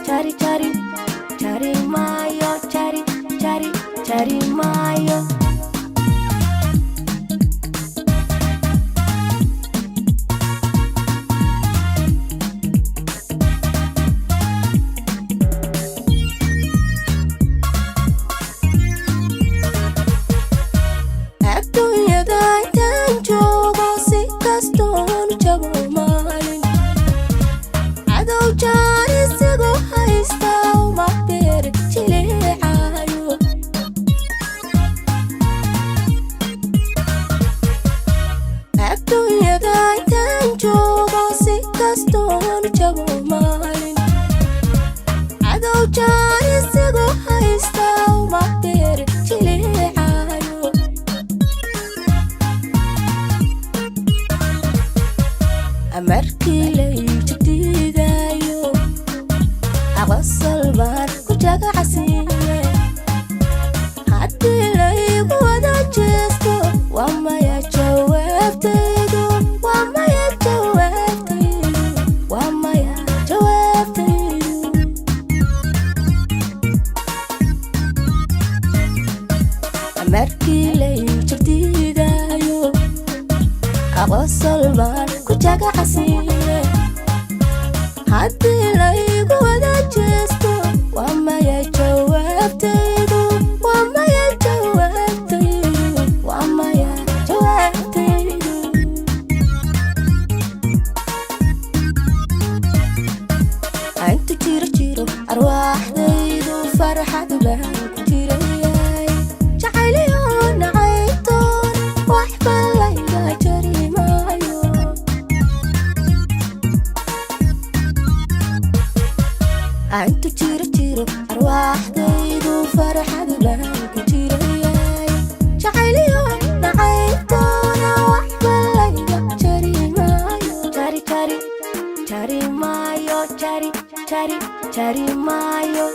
cari, cari Mayo, cari, cari Mayo. Adduunyada intaan joogo si kastoon jabo maalin, cadow jaan isagu haysta uma beer jileecayo. Adduunyada intaan joogo si kastoon jabo maalin, cadow jaan isagu haysta uma beer jileecayo. Markii lay jabdiidayo aqsal baan ku jagacsiiye, haddii laygu wada jeesto waa maya jawaabtaydu, waa maya jawaabtaydu, waa maya jawaabtaydu. Markii lay jabdiidayo aqsal baan ku jagacsiiye, haddii laygu wada jeesto waa maya jawaabtaydu, waa maya jawaabtaydu, waa maya jawaabtaydu. Inta jiro arwaaxdaydu farxad baan ku jirayay, jacayliyo nacaytoon waxba layga jari maayo. Inta jiro arwaaxdaydu farxad baan ku jirayay, jacayliyo nacaytoon waxba layga jari maayo. Cari, cari, cari Mayo, cari, cari, cari Mayo.